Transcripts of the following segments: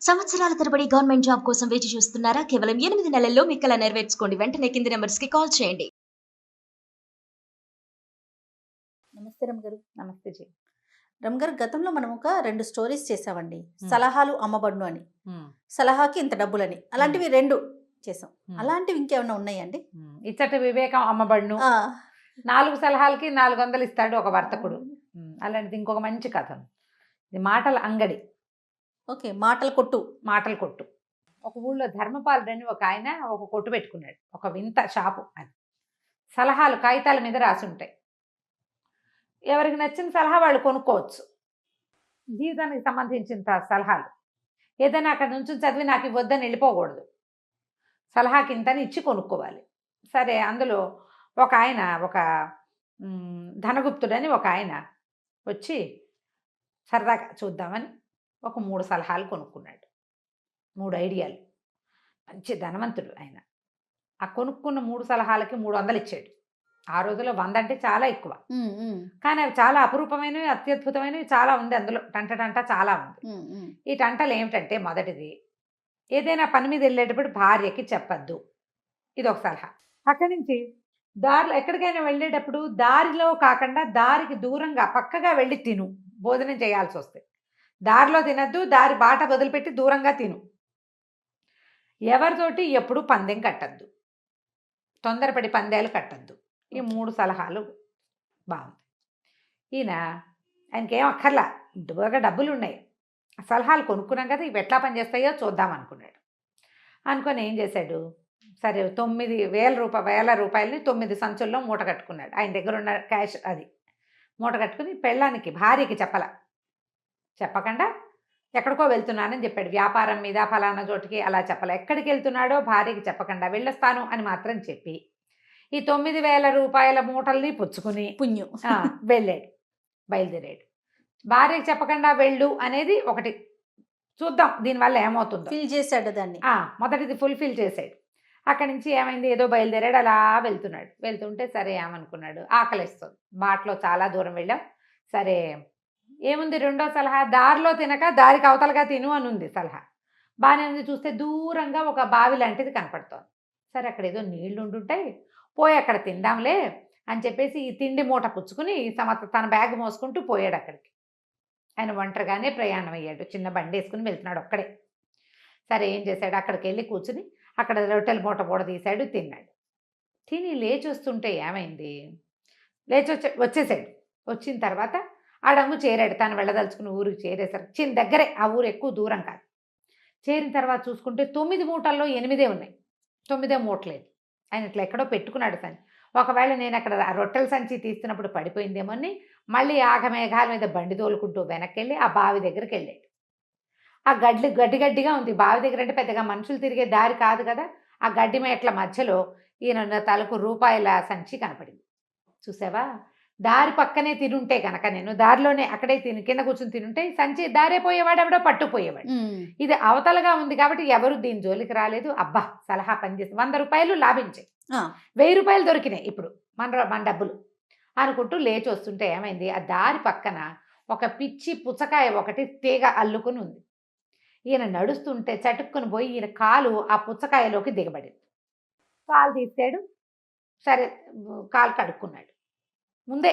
సంవత్సరాల తరబడి government job కోసం వేచి చూస్తున్నారా? కేవలం 8 నెలల్లో మీ కల నెరవేర్చుకోండి. వెంటనే కింది నంబర్స్‌కి కాల్ చేయండి. నమస్తే రమగారు. నమస్తే జీ. రమగారు, గతంలో మనం ఒక 2 స్టోరీస్ చేసామండి. హ్మ్. సలహాలు అమ్మబడును అని, హ్మ్. సలహాకి ఇంత డబ్బులని, అలాంటివి 2 చేసాం. హ్మ్. అలాంటివి ఇంకేమైనా ఉన్నాయండి? ఇచ్చట వివేకం అమ్మబడును. ఆ, 4 సలహాలకి 400 ఇస్తాడు ఒక వర్తకుడు. అలాంటిది ఇంకొక మంచి కథ ఉంది. ఇది మాటల అంగడి, ఓకే. మాటల కొట్టు. మాటల కొట్టు. ఒక ఊళ్ళో ధర్మపాలుడు అని ఒక ఆయన ఒక కొట్టు పెట్టుకున్నాడు. ఒక వింత షాపు అది. సలహాలు కాగితాల మీద రాసి ఉంటాయి. ఎవరికి నచ్చిన సలహా వాళ్ళు కొనుక్కోవచ్చు. జీవితానికి సంబంధించిన సలహాలు. ఏదైనా అక్కడ నుంచి చదివి నాకు ఇవ్వద్దని వెళ్ళిపోకూడదు. సలహాకి ఇంతని ఇచ్చి కొనుక్కోవాలి. సరే, అందులో ఒక ఆయన, ఒక ధనగుప్తుడని ఒక ఆయన వచ్చి సరదాగా చూద్దామని ఒక 3 సలహాలు కొనుక్కున్నాడు. 3 ఐడియాలు. మంచి ధనవంతుడు ఆయన. ఆ కొనుక్కున్న 3 సలహాలకి 300 ఇచ్చాడు. ఆ రోజుల్లో 100 అంటే చాలా ఎక్కువ. కానీ అవి చాలా అపురూపమైనవి, అత్యద్భుతమైనవి చాలా ఉంది అందులో. టంట చాలా ఉంది. ఈ టంటలు ఏమిటంటే, మొదటిది, ఏదైనా పని మీద వెళ్ళేటప్పుడు భార్యకి చెప్పద్దు. ఇది ఒక సలహా. అక్కడి నుంచి దారిలో ఎక్కడికైనా వెళ్ళేటప్పుడు దారిలో కాకుండా దారికి దూరంగా పక్కగా వెళ్ళి తిను. భోజనం చేయాల్సి వస్తే దారిలో తినద్దు, దారి బాట వదిలిపెట్టి దూరంగా తిను. ఎవరితోటి ఎప్పుడు పందెం కట్టద్దు, తొందరపడి పందేలు కట్టద్దు. ఈ 3 సలహాలు బాగుంది. ఆయనకేం అక్కర్లా, బాగా డబ్బులు ఉన్నాయి. సలహాలు కొనుక్కున్నాం కదా, ఇవి ఎట్లా పనిచేస్తాయో చూద్దాం అనుకున్నాడు. అనుకొని ఏం చేశాడు, సరే 9,000 రూపాయలని 9 సంచుల్లో మూట కట్టుకున్నాడు. ఆయన దగ్గర ఉన్న క్యాష్ అది మూట కట్టుకుని పెళ్ళానికి, భార్యకి చెప్పకుండా ఎక్కడికో వెళ్తున్నానని చెప్పాడు. వ్యాపారం మీద ఫలానా చోటికి అలా చెప్పలే. ఎక్కడికి వెళ్తున్నాడో భార్యకి చెప్పకుండా వెళ్ళొస్తాను అని మాత్రం చెప్పి ఈ 9,000 రూపాయల మూటల్ని పుచ్చుకుని పుణ్యం వెళ్ళాడు, బయలుదేరాడు. భార్యకి చెప్పకుండా వెళ్ళు అనేది ఒకటి. చూద్దాం దీనివల్ల ఏమవుతుందో. ఫిల్ చేశాడు దాన్ని. మొదటిది ఫుల్ఫిల్ చేశాడు. అక్కడి నుంచి ఏమైంది, ఏదో బయలుదేరాడు, అలా వెళ్తుంటే సరే ఏమనుకున్నాడు, ఆకలిస్తుంది. బాటలో చాలా దూరం వెళ్ళాం. సరే ఏముంది, 2వ సలహా, దారిలో తినక దారికి అవతలగా తిను అని ఉంది సలహా. బాగానే ఉంది. చూస్తే దూరంగా ఒక బావి లాంటిది కనపడుతోంది. సరే అక్కడ ఏదో నీళ్లు ఉంటుంటాయి, పోయి అక్కడ తిందాంలే అని చెప్పేసి ఈ తిండి మూట పుచ్చుకుని తన బ్యాగ్ మోసుకుంటూ పోయాడు అక్కడికి. ఆయన ఒంటరిగానే ప్రయాణం అయ్యాడు. చిన్న బండి వేసుకుని వెళ్తున్నాడు ఒక్కడే. సరే ఏం చేశాడు, అక్కడికి వెళ్ళి కూర్చుని అక్కడ రొట్టెల మూట పూట తీశాడు, తిన్నాడు. తిని లేచి వస్తుంటే ఏమైంది, వచ్చేసాడు. వచ్చిన తర్వాత ఆడంగు చేరాడు. తను వెళ్ళదలుచుకుని ఊరికి చేరేసరికి దగ్గరే, ఆ ఊరు ఎక్కువ దూరం కాదు. చేరిన తర్వాత చూసుకుంటే 9 మూటల్లో 8 ఉన్నాయి, 9 మూటలేదు. ఆయన ఇట్లా ఎక్కడో పెట్టుకున్నాడు సంచి. ఒకవేళ నేను అక్కడ రొట్టెల సంచి తీస్తున్నప్పుడు పడిపోయిందేమో అని మళ్ళీ ఆగమేఘాల మీద బండి తోలుకుంటూ వెనక్కి వెళ్ళి ఆ బావి దగ్గరికి వెళ్ళాడు. ఆ గడ్డిగా ఉంది బావి దగ్గర. అంటే పెద్దగా మనుషులు తిరిగే దారి కాదు కదా. ఆ గడ్డి మేట్ల మధ్యలో ఈయన తలకు రూపాయల సంచి కనపడింది. చూసావా, దారి పక్కనే తినుంటే కనుక, నేను దారిలోనే అక్కడే కింద కూర్చుని తినుంటే సంచి దారే పోయేవాడు, ఎవడో పట్టుకుపోయేవాడు. ఇది అవతలగా ఉంది కాబట్టి ఎవరు దీని జోలికి రాలేదు. అబ్బా, సలహా పనిచేసి 100 రూపాయలు లాభించాయి, 1000 రూపాయలు దొరికినాయి ఇప్పుడు మన డబ్బులు అనుకుంటూ లేచి వస్తుంటే ఏమైంది, ఆ దారి పక్కన ఒక పిచ్చి పుచ్చకాయ ఒకటి తీగ అల్లుకుని ఉంది. ఈయన నడుస్తుంటే చటుక్కుని పోయి ఈయన కాలు ఆ పుచ్చకాయలోకి దిగబడింది. కాలు తీసాడు. సరే కాలు కడుక్కున్నాడు. ముందే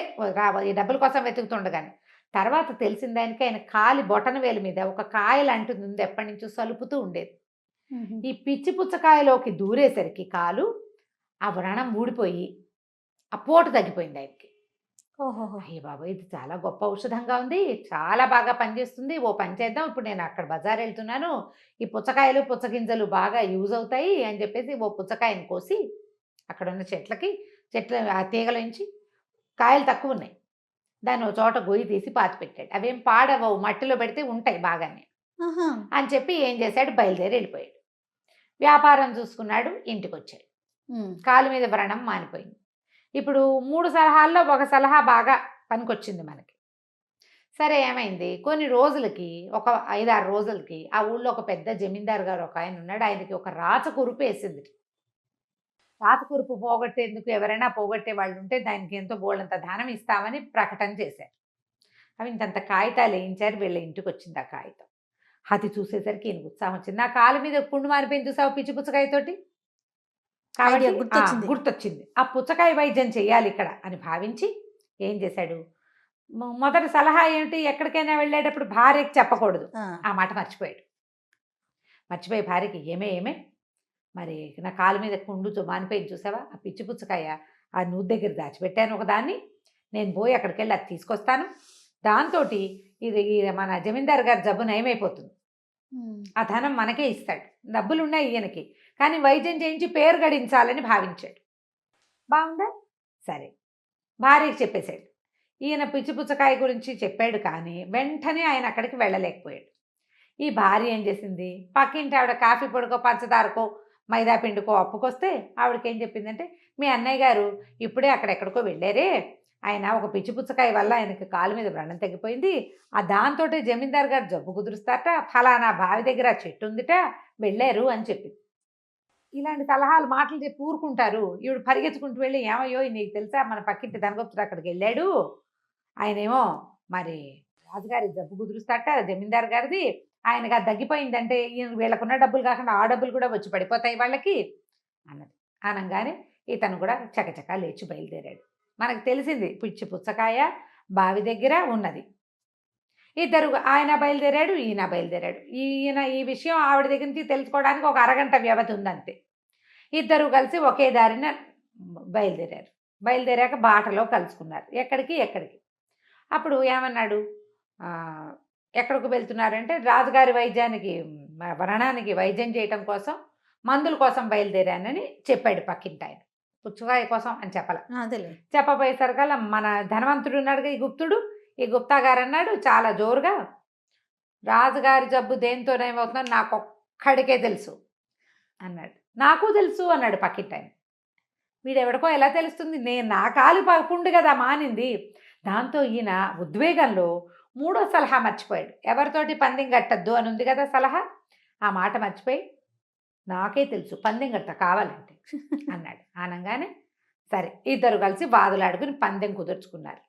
ఈ డబ్బుల కోసం వెతుకుతుండగానే తర్వాత తెలిసిన దానికి ఆయన కాలి బొటన వేలు మీద ఒక కాయ లాంటిది ఉంది, ఎప్పటి నుంచో సలుపుతూ ఉండేది. ఈ పిచ్చి పుచ్చకాయలోకి దూరేసరికి కాలు ఆ వ్రణం ఊడిపోయి ఆ పోటు తగ్గిపోయింది ఆయనకి. అయ్య బాబు, ఇది చాలా గొప్ప ఔషధంగా ఉంది, చాలా బాగా పనిచేస్తుంది, ఓ పని చేద్దాం, ఇప్పుడు నేను అక్కడ బజార్ వెళ్తున్నాను, ఈ పుచ్చకాయలు పుచ్చగింజలు బాగా యూజ్ అవుతాయి అని చెప్పేసి ఓ పుచ్చకాయని కోసి అక్కడ ఉన్న చెట్ల ఆ తీగలోంచి కాయలు తక్కువ ఉన్నాయి, దాన్ని ఒక చోట గొయ్యి తీసి పాతి పెట్టాడు. అవేం పాడవవు, మట్టిలో పెడితే ఉంటాయి బాగానే అని చెప్పి ఏం చేశాడు, బయలుదేరి వెళ్ళిపోయాడు. వ్యాపారం చూసుకున్నాడు, ఇంటికి వచ్చాడు. కాలు మీద వ్రణం మానిపోయింది. ఇప్పుడు 3 సలహాల్లో ఒక సలహా బాగా పనికొచ్చింది మనకి. సరే ఏమైంది, కొన్ని రోజులకి, ఒక 5-6 రోజులకి ఆ ఊళ్ళో ఒక పెద్ద జమీందారు గారు ఒక ఆయన ఉన్నాడు. ఆయనకి ఒక రాచకురుపు వేసింది. రాచకురుపు పోగొట్టేందుకు ఎవరైనా పోగొట్టే వాళ్ళు ఉంటే దానికి ఎంతో బోళ్ళంత దానం ఇస్తామని ప్రకటన చేశారు. అవి ఇంతంత కాగితాలు వేయించారు. వీళ్ళ ఇంటికి వచ్చింది ఆ కాగితం. అది చూసేసరికి ఈయనకు ఉత్సాహం వచ్చింది. నా కాలు మీద పుండు మారిపోయింది చూసావు పిచ్చి పుచ్చకాయతోటి, కాబట్టి ఐడియా గుర్తొచ్చింది. గుర్తొచ్చింది. ఆ పుచ్చకాయ వైద్యం చెయ్యాలి ఇక్కడ అని భావించి ఏం చేశాడు, మొదటి సలహా ఏమిటి, ఎక్కడికైనా వెళ్ళేటప్పుడు భార్యకి చెప్పకూడదు. ఆ, ఆ మాట మర్చిపోయాడు. మర్చిపోయి భార్యకి ఏమే మరి నా కాలు మీద పుండు మానిపోయింది చూసావా, ఆ పిచ్చి పుచ్చకాయ ఆ నూతి దగ్గర దాచిపెట్టాను ఒకదాన్ని, నేను పోయి అక్కడికి వెళ్ళి అది తీసుకొస్తాను, దాంతో ఇది మన జమీందారు గారి జబ్బు నయమైపోతుంది, ఆ ధనం మనకే ఇస్తాడు, డబ్బులు ఉన్నాయి ఈయనకి, కానీ వైద్యం చేయించి పేరు గడించాలని భావించాడు. బాగుందా? సరే భార్యకి చెప్పేశాడు. ఈయన పిచ్చి పుచ్చకాయ గురించి చెప్పాడు, కానీ వెంటనే ఆయన అక్కడికి వెళ్ళలేకపోయాడు. ఈ భార్య ఏం చేసింది, పక్కింటి ఆవిడ కాఫీ పొడికో పంచదారకో మైదా పిండికో అప్పుకొస్తే ఆవిడకి ఏం చెప్పిందంటే, మీ అన్నయ్య గారు ఇప్పుడే అక్కడెక్కడికో వెళ్ళారే, ఆయన ఒక పిచ్చి పుచ్చకాయ వల్ల ఆయనకి కాలు మీద వ్రణం తగ్గిపోయింది, ఆ దాంతో జమీందారు గారు జబ్బు కుదురుస్తారట, ఫలానా బావి దగ్గర చెట్టు ఉందిట, వెళ్ళారు అని చెప్పింది. ఇలాంటి సలహాలు మాటలు చెప్పి ఊరుకుంటారు. ఈవిడ పరిగెత్తుకుంటూ వెళ్ళి, ఏమయ్యో నీకు తెలుసా మన పక్కింటి ధనగుప్తుడు అక్కడికి వెళ్ళాడు, ఆయనేమో మరి రాజుగారి జబ్బు కుదురుస్తారట జమీందారు గారిది, ఆయనగా తగ్గిపోయిందంటే వీళ్ళకున్న డబ్బులు కాకుండా ఆ డబ్బులు కూడా వచ్చి పడిపోతాయి వాళ్ళకి అన్నది. అనగానే ఇతను కూడా చకచకా లేచి బయలుదేరాడు. మనకు తెలిసింది పిచ్చి పుచ్చకాయ బావి దగ్గర ఉన్నది. ఇద్దరు, ఆయన బయలుదేరాడు, ఈయన బయలుదేరాడు. ఈయన ఈ విషయం ఆవిడ దగ్గర నుంచి తెలుసుకోవడానికి ఒక అరగంట వ్యవధి ఉందంతే. ఇద్దరు కలిసి ఒకే దారిన బయలుదేరారు. బయలుదేరాక బాటలో కలుసుకున్నారు. ఎక్కడికి అప్పుడు ఏమన్నాడు, ఎక్కడికి వెళ్తున్నారంటే రాజుగారి వైద్యానికి వ్రణానికి వైద్యం చేయటం కోసం మందుల కోసం బయలుదేరానని చెప్పాడు పక్కింటి ఆయన. పుచ్చకాయ కోసం అని అదేలే. చెప్పబోయేసరికల్లా మన ధనవంతుడు ఉన్నాడుగా ఈ గుప్తా గారు అన్నాడు చాలా జోరుగా, రాజుగారి జబ్బు దేంతోనేమవుతుందో నాకు ఒక్కడికే తెలుసు అన్నాడు. నాకు తెలుసు అన్నాడు పక్కింటి ఆయన. వీడెవడికో ఎలా తెలుస్తుంది, నేను నా కాలు పుండు కదా మానింది. దాంతో ఈయన ఉద్వేగంలో మూడో సలహా మర్చిపోయాడు. ఎవరితోటి పందెం కట్టద్దు అని ఉంది కదా సలహా, ఆ మాట మర్చిపోయి నాకే తెలుసు పందెం కట్ట కావాలంటే అన్నాడు. అనగానే సరే ఇద్దరు కలిసి వాదులాడుకుని పందెం కుదుర్చుకున్నారు.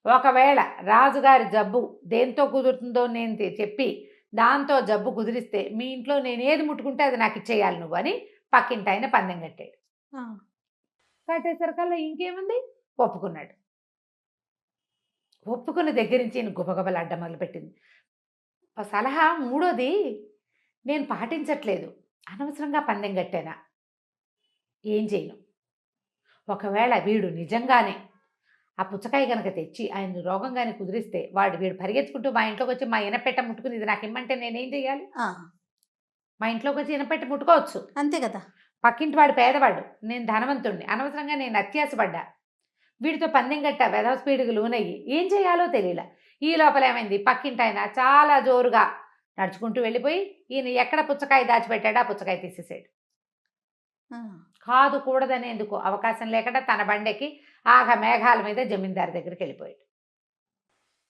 ఒకవేళ రాజుగారి జబ్బు దేంతో కుదురుతుందో నేను చెప్పి దాంతో జబ్బు కుదిరిస్తే మీ ఇంట్లో నేను ఏది ముట్టుకుంటే అది నాకు ఇచ్చేయాలి నువ్వు అని పక్కింటి ఆయన పందెం కట్టాడు. కట్టేసరికల్లా ఇంకేముంది, ఒప్పుకున్నాడు. ఒప్పుకున్న దగ్గర నుంచి నేను గుబగబలు అడ్డం మొదలుపెట్టింది. సలహా మూడోది నేను పాటించట్లేదు, అనవసరంగా పందెం కట్టానా, ఏం చేయను. ఒకవేళ వీడు నిజంగానే ఆ పుచ్చకాయ కనుక తెచ్చి ఆయన రోగంగానే కుదిరిస్తే వీడు పరిగెత్తుకుంటూ మా ఇంట్లోకి వచ్చి మా ఇనపెట్ట ముట్టుకుని ఇది నాకు ఇమ్మంటే నేనేం చేయాలి? మా ఇంట్లోకి వచ్చి ఇనపెట్ట ముట్టుకోవచ్చు, అంతే కదా. పక్కింటి వాడు పేదవాడు, నేను ధనవంతుడిని, అనవసరంగా నేను అత్యాసపడ్డా, వీడితో పందెం గట్ట వెధవ స్పీడ్కి లోనయ్యి ఏం చేయాలో తెలియలా. ఈ లోపల ఏమైంది, పక్కింటి ఆయన చాలా జోరుగా నడుచుకుంటూ వెళ్ళిపోయి ఈయన ఎక్కడ పుచ్చకాయ దాచిపెట్టాడో ఆ పుచ్చకాయ తీసేసాడు. కాదు కూడదనేందుకు అవకాశం లేకుండా తన బండెక్కి మేఘాల మీద జమీందారు దగ్గరికి వెళ్ళిపోయాడు.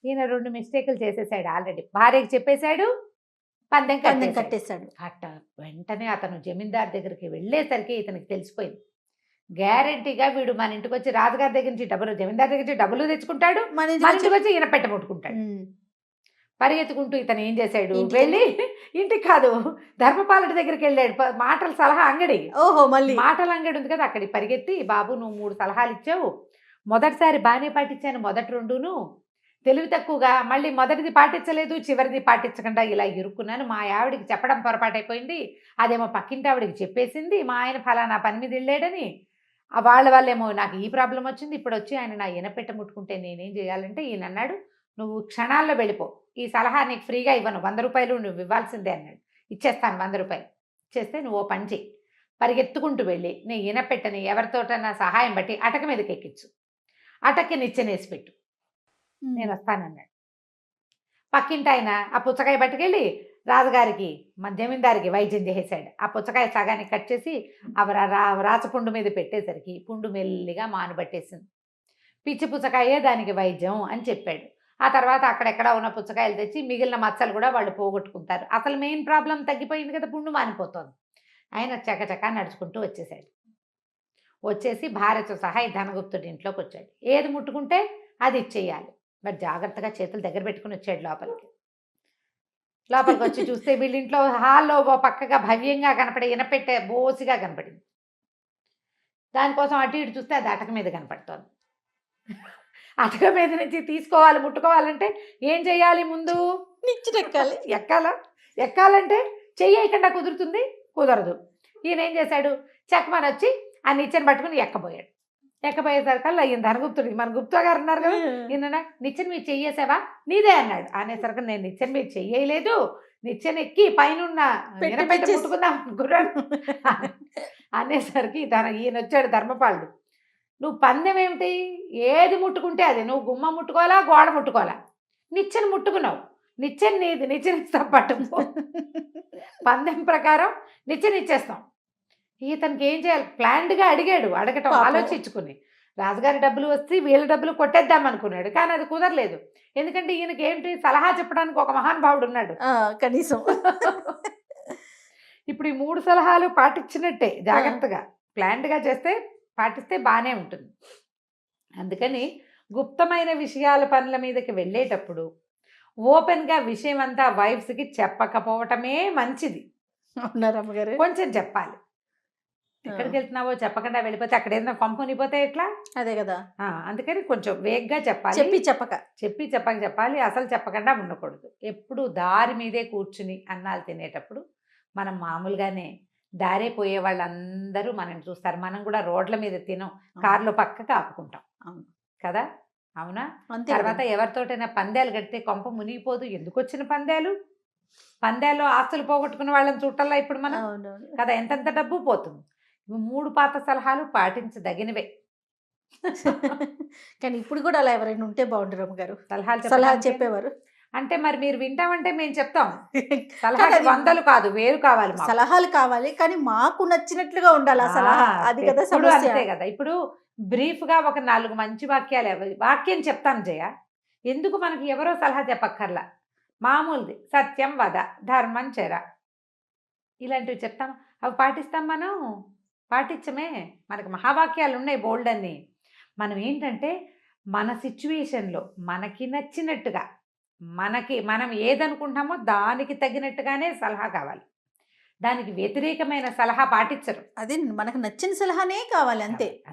ఈయన 2 మిస్టేకులు చేసేసాడు ఆల్రెడీ. భార్యకి చెప్పేశాడు, పందెం కట్టేశాడు. అట్ట వెంటనే అతను జమీందారు దగ్గరికి వెళ్ళేసరికి ఇతనికి తెలిసిపోయింది, గ్యారంటీగా వీడు మన ఇంటికి వచ్చి రాజుగారి దగ్గర నుంచి డబ్బులు, జమీందారు దగ్గర నుంచి డబ్బులు తెచ్చుకుంటాడు, మన ఇంటికి వచ్చి ఈయన పెట్ట ముట్టుకుంటాడు. పరిగెత్తుకుంటూ ఇతను ఏం చేశాడు, వెళ్ళి ఇంటికి కాదు ధర్మపాలుడి దగ్గరికి వెళ్ళాడు. మాటల సలహా అంగడి, మళ్ళీ మాటల అంగడి ఉంది కదా, అక్కడికి పరిగెత్తి, బాబు నువ్వు 3 సలహాలు ఇచ్చావు, మొదటిసారి బాగానే పాటించాను, మొదటి 2ను తెలివి తక్కువగా, మళ్ళీ మొదటిది పాటించలేదు, చివరిది పాటించకుండా ఇలా ఇరుక్కున్నాను, మా ఆవిడికి చెప్పడం పొరపాటైపోయింది, అదేమో పక్కింటి ఆవిడికి చెప్పేసింది, మా ఆయన ఫలానా పని మీద వెళ్ళాడని, వాళ్ళ వాళ్ళేమో నాకు ఈ ప్రాబ్లం వచ్చింది, ఇప్పుడు వచ్చి ఆయన నా ఈనపెట్ట ముట్టుకుంటే నేనేం చేయాలంటే ఈయన అన్నాడు, నువ్వు క్షణాల్లో వెళ్ళిపో, ఈ సలహా నీకు ఫ్రీగా ఇవ్వను, 100 రూపాయలు నువ్వు ఇవ్వాల్సిందే అన్నాడు. ఇచ్చేస్తాను 100 రూపాయలు, ఇచ్చేస్తే నువ్వు ఓ పని చెయ్యి, పరిగెత్తుకుంటూ వెళ్ళి నీ ఈనపెట్టని ఎవరితోటన్నా సహాయం బట్టి అటక మీదకి ఎక్కించు, అటక్కి నిచ్చెనేసి పెట్టు, నేను వస్తానన్నాడు. పక్కింటి ఆయన ఆ పుచ్చకాయ పట్టుకెళ్ళి రాజుగారికి మన జమీందారికి వైద్యం చేసేసాడు. ఆ పుచ్చకాయ సగానికి కట్ చేసి రాచపుండు మీద పెట్టేసరికి పుండు మెల్లిగా మానుబట్టేసింది. పిచ్చి పుచ్చకాయే దానికి వైద్యం అని చెప్పాడు. ఆ తర్వాత అక్కడెక్కడ ఉన్న పుచ్చకాయలు తెచ్చి మిగిలిన మచ్చలు కూడా వాళ్ళు పోగొట్టుకుంటారు. అసలు మెయిన్ ప్రాబ్లం తగ్గిపోయింది కదా, పుండు మానిపోతుంది. ఆయన చకచకా నడుచుకుంటూ వచ్చేసాడు. వచ్చేసి భార్యతో సహా ఈ ధనగుప్తుడి ఇంట్లోకి వచ్చాడు. ఏది ముట్టుకుంటే అది ఇచ్చేయాలి, మరి జాగ్రత్తగా చేతులు దగ్గర పెట్టుకుని వచ్చాడు లోపలికి. లోపలికి వచ్చి చూస్తే వీళ్ళింట్లో హాల్లో ఓ పక్కగా భవ్యంగా కనపడే ఇనపెట్టే బోసిగా కనపడింది. దానికోసం అటు ఇటు చూస్తే అది అటక మీద కనపడుతోంది. అటక మీద నుంచి తీసుకోవాలి, ముట్టుకోవాలంటే ఏం చేయాలి? ముందు నిచ్చినెక్కాలి. ఎక్కాలంటే చెయ్యకుండా కుదురుతుంది, కుదరదు. ఈయన ఏం చేశాడు? చెక్కమని వచ్చి ఆ నిచ్చెన పట్టుకుని ఎక్కబోయాడు. ఎక్కబోయేసరికల్లా ఈయన ధనగుప్తుడు, మన గుప్తా గారు ఉన్నారు కదా, ఈయన నిచ్చెన మీద చెయ్యేసావా? నీదే అన్నాడు. అనేసరికి నేను నిచ్చెన మీద చెయ్యలేదు, నిచ్చెన ఎక్కి పైన ముట్టుకుందాం అనుకున్నాను అనేసరికి ఈయన వచ్చాడు ధర్మపాలుడు. నువ్వు పందెం ఏమిటి? ఏది ముట్టుకుంటే అది. నువ్వు గుమ్మ ముట్టుకోవాలా, గోడ ముట్టుకోవాలా? నిచ్చెన ముట్టుకున్నావు, నిచ్చెన నీది, నిచ్చెన ఇస్తాం పట్టుకో. పందెం ప్రకారం నిచ్చెన ఇచ్చేస్తాం. ఇతనికి ఏం చేయాలి? ప్లాన్డ్గా అడిగాడు, అడగటం ఆలోచించుకుని. రాజుగారి డబ్బులు వస్తే వీళ్ళ డబ్బులు కొట్టేద్దాం అనుకున్నాడు, కానీ అది కుదరలేదు. ఎందుకంటే ఈయనకి ఏంటి, సలహా చెప్పడానికి ఒక మహానుభావుడు ఉన్నాడు కనీసం. ఇప్పుడు ఈ 3 సలహాలు పాటించినట్టే. జాగ్రత్తగా ప్లాన్డ్గా పాటిస్తే బాగానే ఉంటుంది. అందుకని గుప్తమైన విషయాల పనుల మీదకి వెళ్ళేటప్పుడు ఓపెన్గా విషయం అంతా వైఫ్స్కి చెప్పకపోవటమే మంచిది. అమ్మగారు కొంచెం చెప్పాలి. ఎక్కడికి వెళ్తున్నావో చెప్పకుండా వెళ్ళిపోతే అక్కడ ఏదైనా కొంపనిపోతే ఎట్లా? అదే కదా. అందుకని కొంచెం వేగ్గా చెప్పాలి, చెప్పి చెప్పాలి. అసలు చెప్పకుండా ఉండకూడదు. ఎప్పుడు దారి మీదే కూర్చుని అన్నాలు తినేటప్పుడు మనం మామూలుగానే దారే పోయే వాళ్ళందరూ మనం చూస్తారు. మనం కూడా రోడ్ల మీద తినం, కారులో పక్కకు ఆపుకుంటాం కదా, అవునా? తర్వాత ఎవరితోటైనా పందాలు కడితే కొంప మునిగిపోదు. ఎందుకు వచ్చిన పందాల్లో ఆస్తులు పోగొట్టుకున్న వాళ్ళని చూడాలా ఇప్పుడు మనం కదా, ఎంతెంత డబ్బు పోతుంది. 3 పాత సలహాలు పాటించదగినవే. కానీ ఇప్పుడు కూడా అలా ఎవరైనా ఉంటే బాగుండు రమ్మగారు, సలహా చెప్పేవారు. అంటే మరి మీరు వింటామంటే మేము చెప్తాం. సలహాలు 100 కాదు, 1000 కావాలి. సలహాలు కావాలి, కానీ మాకు నచ్చినట్లుగా ఉండాలి ఆ సలహా. అది కదా సమస్య. అంతే కదా. ఇప్పుడు బ్రీఫ్గా ఒక 4 మంచి వాక్యం చెప్తాం జయ. ఎందుకు మనకి ఎవరో సలహా చెప్పక్కర్లా, మామూలుది. సత్యం వద, ధర్మం చెర, ఇలాంటివి చెప్తాం. అవి పాటిస్తాం. మనం పాటించమే. మనకు మహావాక్యాలు ఉన్నాయి బోల్డ్ అన్ని. మనం ఏంటంటే మన సిచ్యువేషన్లో మనకి నచ్చినట్టుగా, మనం ఏదనుకుంటామో దానికి తగినట్టుగానే సలహా కావాలి. దానికి వ్యతిరేకమైన సలహా పాటించరు. అది మనకు నచ్చిన సలహానే కావాలి,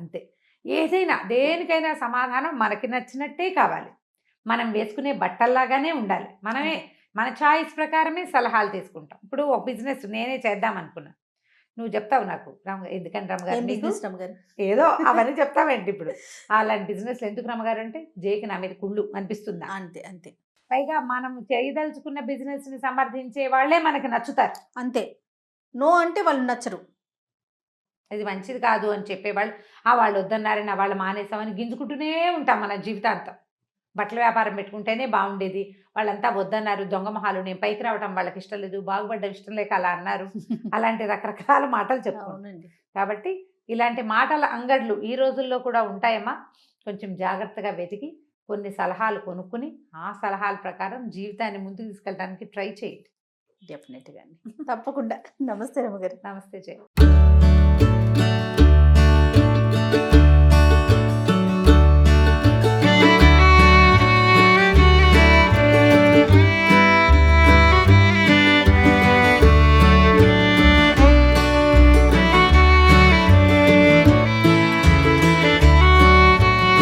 అంతే. ఏదైనా దేనికైనా సమాధానం మనకి నచ్చినట్టే కావాలి. మనం వేసుకునే బట్టల్లాగానే ఉండాలి. మన చాయిస్ ప్రకారమే సలహాలు తీసుకుంటాం. ఇప్పుడు ఒక బిజినెస్ నేనే చేద్దాం అనుకున్నా, నువ్వు చెప్తావు నాకు, ఎందుకని రమ్మగారు ఏదో అవన్నీ చెప్తావేంటి? ఇప్పుడు అలాంటి బిజినెస్లు ఎందుకు రమ్మగారు అంటే జేకి నా మీద కుళ్ళు అనిపిస్తుందా? అంతే. పైగా మనం చేయదలుచుకున్న బిజినెస్ని సమర్థించే వాళ్ళే మనకి నచ్చుతారు. అంతే. నో అంటే వాళ్ళు నచ్చరు. ఇది మంచిది కాదు అని చెప్పేవాళ్ళు, వాళ్ళు వద్దన్నారని వాళ్ళు మానేసామని గింజుకుంటూనే ఉంటాం మన జీవితాంతం. బట్టల వ్యాపారం పెట్టుకుంటేనే బాగుండేది, వాళ్ళంతా వద్దన్నారు, దొంగ మొహాలు, నేను పైకి రావడం వాళ్ళకి ఇష్టం లేదు, బాగుపడ్డం ఇష్టం లేక అలా అన్నారు. అలాంటి రకరకాల మాటలు చెప్పుకోండి. కాబట్టి ఇలాంటి మాటల అంగడ్లు ఈ రోజుల్లో కూడా ఉంటాయమ్మా. కొంచెం జాగ్రత్తగా వెతికి కొన్ని సలహాలు కొనుక్కుని ఆ సలహాల ప్రకారం జీవితాన్ని ముందుకు తీసుకెళ్ళడానికి ట్రై చేయండి. డెఫినెట్గా. తప్పకుండా. నమస్తే రమ్మగారు. నమస్తే జయ.